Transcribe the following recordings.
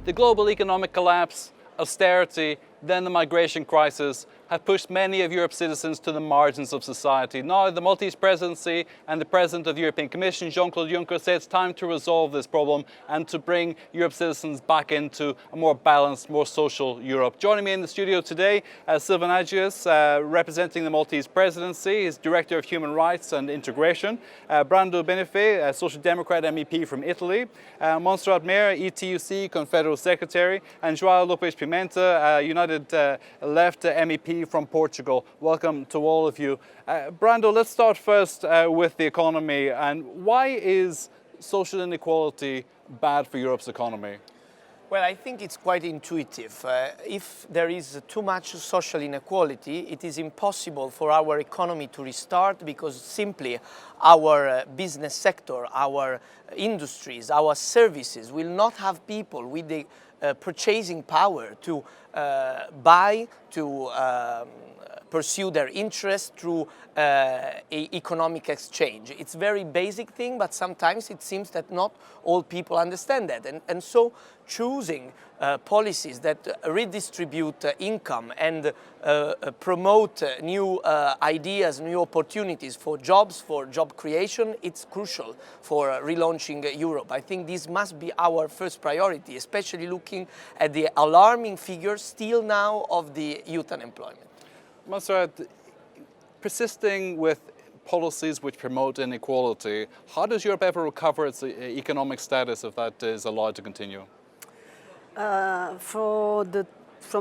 The global economic collapse, austerity, then the migration crisis have pushed many of Europe's citizens to the margins of society. Now the Maltese presidency and the President of the European Commission, Jean-Claude Juncker, say it's time to resolve this problem and to bring Europe's citizens back into a more balanced, more social Europe. Joining me in the studio today, Sylvan Agius, representing the Maltese presidency, is Director of Human Rights and Integration, Brando Benifei, a Social Democrat MEP from Italy, Montserrat Meyer, ETUC Confederal Secretary, and João Lopes Pimenta, United Left MEP from Portugal. Welcome to all of you. Brando, let's start first with the economy. And why is social inequality bad for Europe's economy? Well, I think it's quite intuitive. If there is too much social inequality, it is impossible for our economy to restart because simply our business sector, our industries, our services will not have people with the purchasing power to buy, to pursue their interest through economic exchange. It's a very basic thing, but sometimes it seems that not all people understand that. And so choosing policies that redistribute income and promote new ideas, new opportunities for jobs, for job creation, it's crucial for relaunching Europe. I think this must be our first priority, especially looking at the alarming figures still now of the youth unemployment. Montserrat, persisting with policies which promote inequality, how does Europe ever recover its economic status if that is allowed to continue? From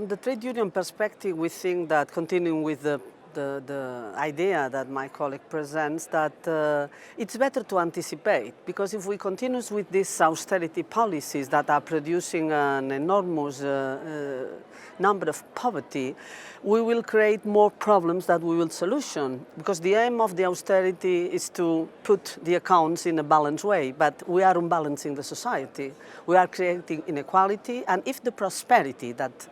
the trade union perspective, we think that continuing with the idea that my colleague presents, that it's better to anticipate, because if we continue with these austerity policies that are producing an enormous number of poverty, we will create more problems that we will solution, because the aim of the austerity is to put the accounts in a balanced way, but we are unbalancing the society. We are creating inequality, and if the prosperity that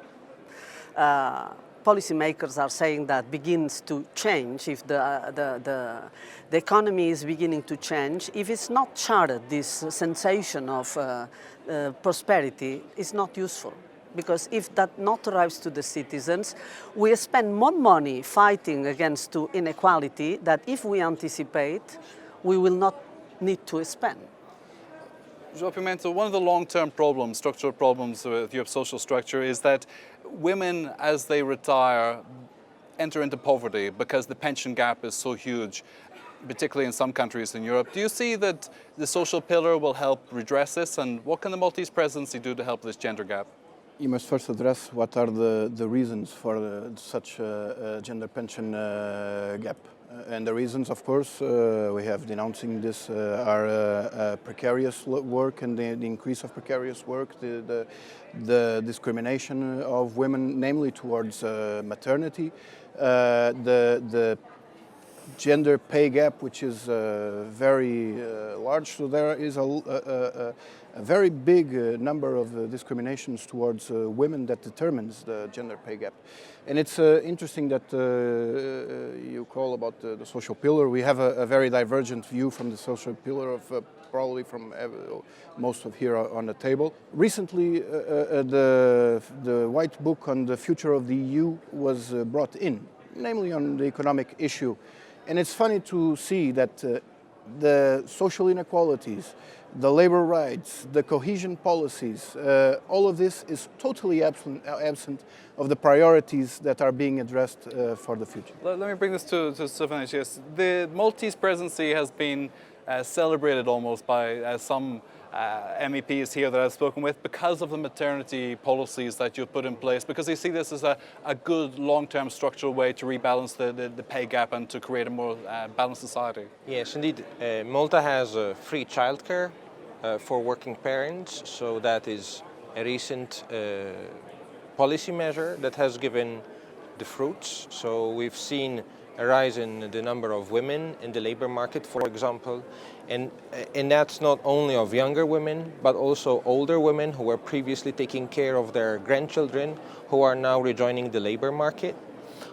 policymakers are saying that begins to change, if the economy is beginning to change, if it's not charted, this sensation of prosperity is not useful. Because if that not arrives to the citizens, we spend more money fighting against inequality that if we anticipate, we will not need to spend. João Pimenta, one of the long-term problems, structural problems with Europe's social structure is that women, as they retire, enter into poverty because the pension gap is so huge, particularly in some countries in Europe. Do you see that the social pillar will help redress this, and what can the Maltese presidency do to help this gender gap? You must first address what are the reasons for such a gender pension gap. And the reasons, of course, we have denouncing this, are precarious work and the increase of precarious work, the discrimination of women, namely towards maternity, the gender pay gap, which is very large. So there is a very big number of discriminations towards women that determines the gender pay gap. And it's interesting that you call about the social pillar. We have a very divergent view from the social pillar of probably from most of here on the table. Recently, the White Book on the future of the EU was brought in, namely on the economic issue. And it's funny to see that the social inequalities, the labor rights, the cohesion policies, all of this is totally absent of the priorities that are being addressed for the future. Let me bring this to Sylvan Agius. The Maltese presidency has been celebrated almost by some MEPs here that I've spoken with because of the maternity policies that you've put in place, because they see this as a good long-term structural way to rebalance the pay gap and to create a more balanced society. Yes, indeed. Malta has free childcare for working parents, so that is a recent policy measure that has given the fruits. So we've seen a rise in the number of women in the labor market, for example, and that's not only of younger women, but also older women who were previously taking care of their grandchildren, who are now rejoining the labor market.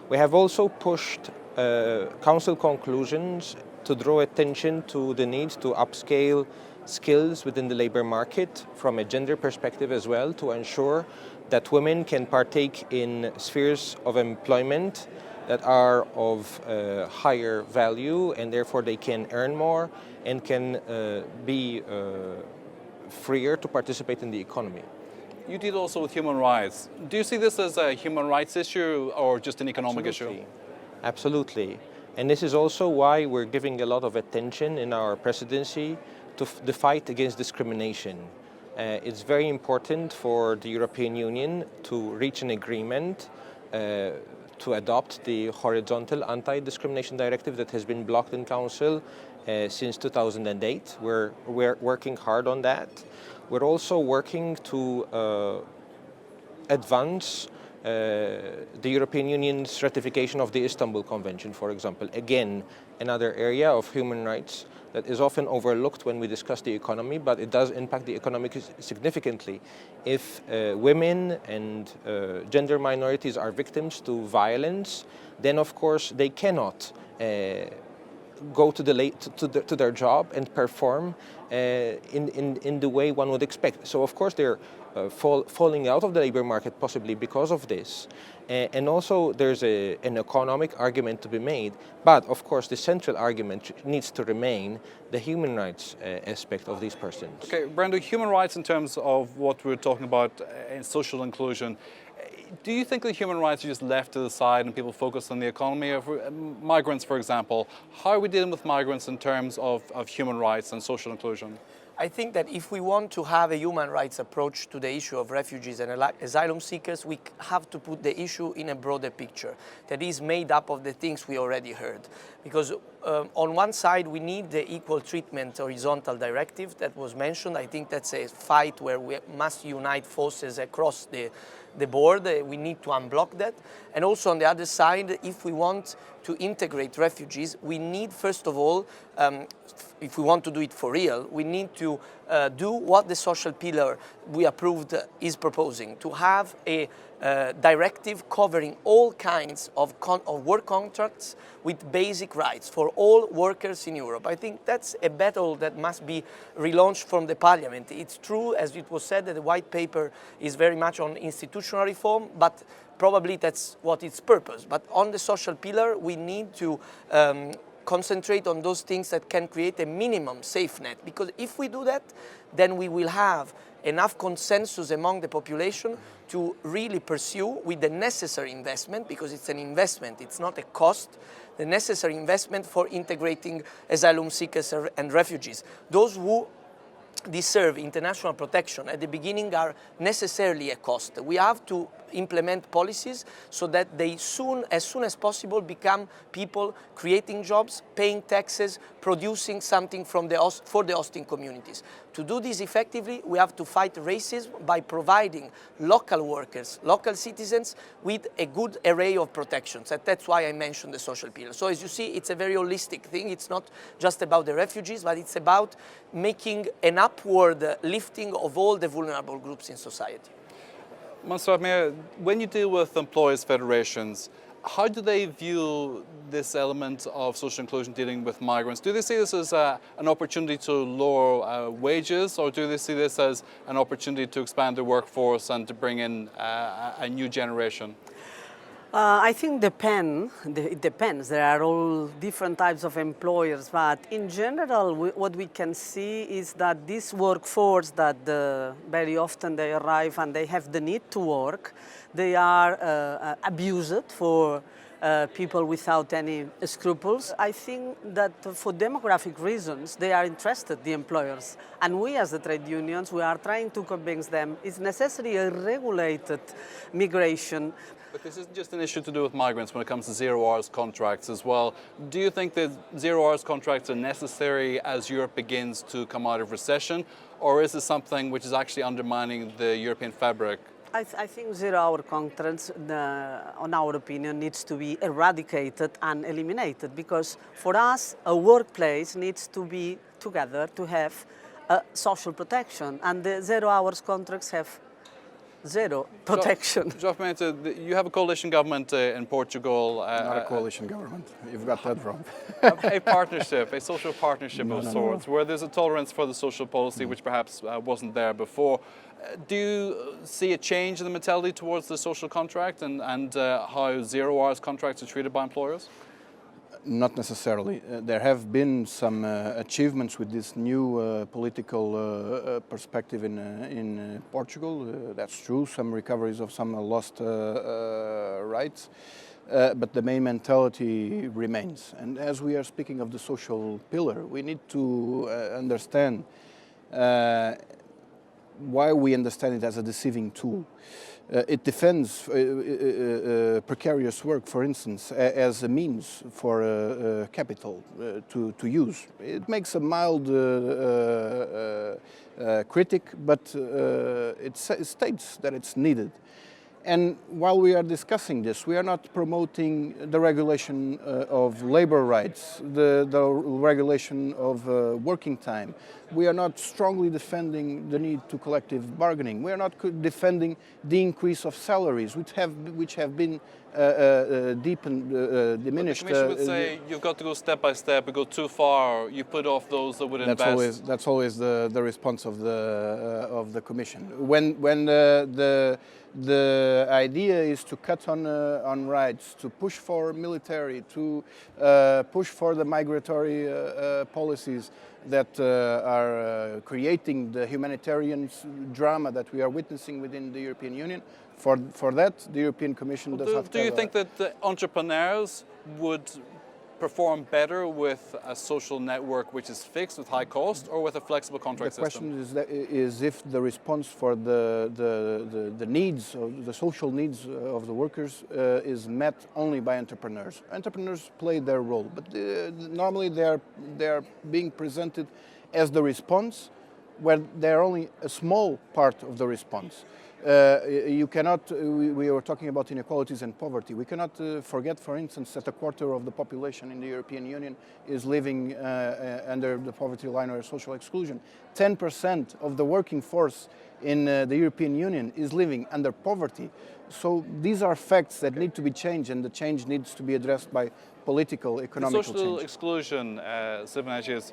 We have also pushed Council conclusions to draw attention to the need to upscale skills within the labor market from a gender perspective as well, to ensure that women can partake in spheres of employment that are of higher value, and therefore they can earn more and can be freer to participate in the economy. You deal also with human rights. Do you see this as a human rights issue or just an economic issue? Absolutely. And this is also why we're giving a lot of attention in our presidency to the fight against discrimination. It's very important for the European Union to reach an agreement to adopt the horizontal anti-discrimination directive that has been blocked in Council since 2008. We're working hard on that. We're also working to advance the European Union's ratification of the Istanbul Convention, for example. Again, another area of human rights that is often overlooked when we discuss the economy, but it does impact the economy significantly. If women and gender minorities are victims to violence, then of course they cannot go to their job and perform in the way one would expect. So of course they're falling out of the labor market possibly because of this. And also there's an economic argument to be made, but of course the central argument needs to remain the human rights aspect of these persons. Okay, Brando, human rights in terms of what we're talking about in social inclusion. Do you think that human rights are just left to the side and people focus on the economy? Of migrants, for example, how are we dealing with migrants in terms of human rights and social inclusion? I think that if we want to have a human rights approach to the issue of refugees and asylum seekers, we have to put the issue in a broader picture that is made up of the things we already heard. Because on one side, we need the equal treatment horizontal directive that was mentioned. I think that's a fight where we must unite forces across the board. We need to unblock that. And also on the other side, if we want to integrate refugees, we need, first of all, if we want to do it for real, we need to do what the social pillar we approved is proposing, to have a directive covering all kinds of work contracts with basic rights for all workers in Europe. I think that's a battle that must be relaunched from the Parliament. It's true, as it was said, that the white paper is very much on institutional reform, but probably that's what its purpose. But on the social pillar, we need to concentrate on those things that can create a minimum safe net. Because if we do that, then we will have enough consensus among the population to really pursue with the necessary investment, because it's an investment, it's not a cost, the necessary investment for integrating asylum seekers and refugees. Those who deserve international protection at the beginning are necessarily a cost. We have to implement policies so that they as soon as possible become people creating jobs, paying taxes, producing something for the hosting communities. To do this effectively, we have to fight racism by providing local workers, local citizens with a good array of protections. And that's why I mentioned the social pillar. So as you see, it's a very holistic thing. It's not just about the refugees, but it's about making an upward lifting of all the vulnerable groups in society. Montserrat Meyer, when you deal with employers' federations, how do they view this element of social inclusion dealing with migrants? Do they see this as an opportunity to lower wages, or do they see this as an opportunity to expand the workforce and to bring in a new generation? I think it depends. There are all different types of employers, but in general, what we can see is that this workforce that very often they arrive and they have the need to work, they are abused for people without any scruples. I think that for demographic reasons, they are interested, the employers. And we as the trade unions, we are trying to convince them it's necessary a regulated migration. But this isn't just an issue to do with migrants when it comes to zero-hours contracts as well. Do you think that zero-hours contracts are necessary as Europe begins to come out of recession, or is this something which is actually undermining the European fabric? I think zero-hour contracts, on our opinion, needs to be eradicated and eliminated, because for us, a workplace needs to be together to have social protection, and the zero-hours contracts have zero protection. João Pimenta, you have a coalition government in Portugal. Not a coalition government. You've got that wrong. A partnership, a social partnership of sorts, where there's a tolerance for the social policy which perhaps wasn't there before. Do you see a change in the mentality towards the social contract and how zero-hours contracts are treated by employers? Not necessarily. There have been some achievements with this new political perspective in Portugal. That's true. Some recoveries of some lost rights. But the main mentality remains. And as we are speaking of the social pillar, we need to understand why we understand it as a deceiving tool. It defends precarious work, for instance, as a means for capital to use. It makes a mild critic, but it states that it's needed. And while we are discussing this, we are not promoting the regulation of labor rights, the regulation of working time. We are not strongly defending the need to collective bargaining. We are not defending the increase of salaries, which have been diminished. The Commission would say you've got to go step by step. You go too far, you put off those that would invest. That's always the response of the Commission. When the idea is to cut on rights, to push for military, to push for the migratory policies that are creating the humanitarian drama that we are witnessing within the European Union. For that, the European Commission does not. Do you think that the entrepreneurs would perform better with a social network which is fixed with high cost, or with a flexible contract system? The question is if the response for the needs, the social needs of the workers is met only by entrepreneurs. Entrepreneurs play their role, but normally they are being presented as the response, where they are only a small part of the response. You cannot, we were talking about inequalities and poverty. We cannot forget, for instance, that a quarter of the population in the European Union is living under the poverty line or social exclusion. 10% of the working force in the European Union is living under poverty. So these are facts that need to be changed, and the change needs to be addressed by political, economical change. Social exclusion, Sivan,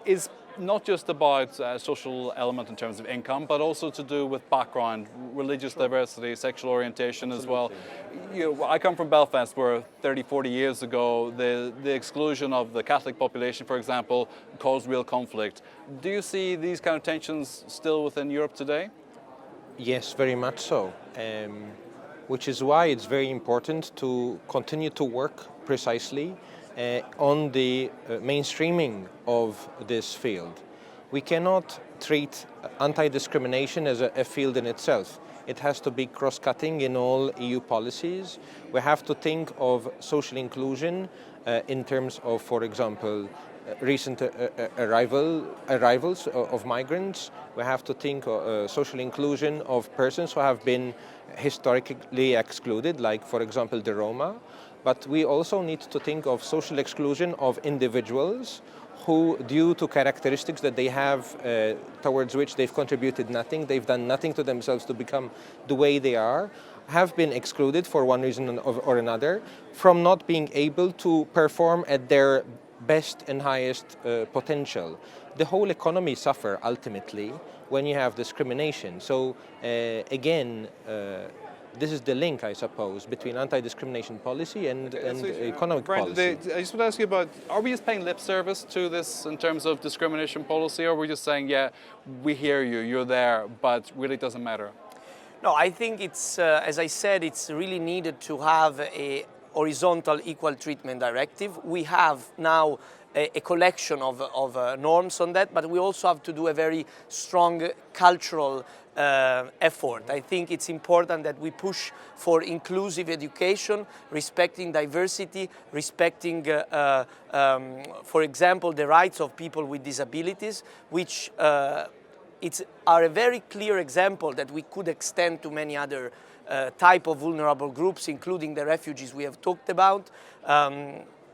is not just about social element in terms of income, but also to do with background, religious diversity, sexual orientation as well. I come from Belfast, where 30, 40 years ago, the exclusion of the Catholic population, for example, caused real conflict. Do you see these kind of tensions still within Europe today? Yes, very much so. Which is why it's very important to continue to work precisely on the mainstreaming of this field. We cannot treat anti-discrimination as a field in itself. It has to be cross-cutting in all EU policies. We have to think of social inclusion in terms of, for example, recent arrivals of migrants. We have to think of social inclusion of persons who have been historically excluded, like, for example, the Roma. But we also need to think of social exclusion of individuals who, due to characteristics that they have towards which they've contributed nothing, they've done nothing to themselves to become the way they are, have been excluded for one reason or another from not being able to perform at their best and highest potential. The whole economy suffers ultimately when you have discrimination. So again, this is the link, I suppose, between anti-discrimination policy and economic policy. I just want to ask you about, are we just paying lip service to this in terms of discrimination policy, or are we just saying, yeah, we hear you, you're there, but really doesn't matter? No, I think it's, as I said, it's really needed to have a horizontal equal treatment directive. We have now a collection of norms on that, but we also have to do a very strong cultural effort. I think it's important that we push for inclusive education, respecting diversity, respecting, for example, the rights of people with disabilities, which are a very clear example that we could extend to many other type of vulnerable groups, including the refugees we have talked about.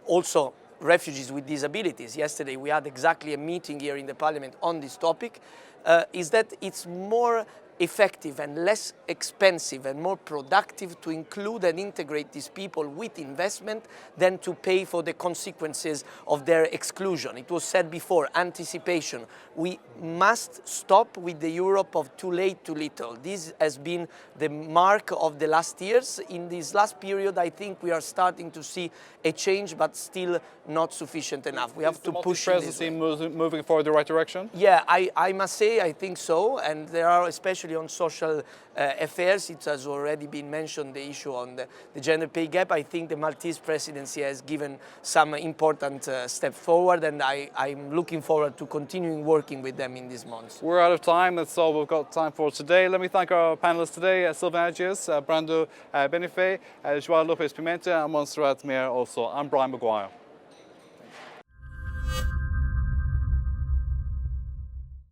Also, refugees with disabilities. Yesterday we had exactly a meeting here in the Parliament on this topic, is that it's more effective and less expensive and more productive to include and integrate these people with investment than to pay for the consequences of their exclusion. It was said before, anticipation. We must stop with the Europe of too late, too little. This has been the mark of the last years. In this last period, I think we are starting to see a change, but still not sufficient enough. We have to push in this way. Presidency moving forward the right direction? Yeah, I must say I think so, and there are, especially on social affairs, it has already been mentioned, the issue on the gender pay gap. I think the Maltese presidency has given some important steps forward, and I'm looking forward to continuing working with them in these months. We're out of time, that's all we've got time for today. Let me thank our panelists today, Silva Agius, Brando Benifei, João Lopes Pimenta, and Montserrat Meir also. I'm Brian Maguire.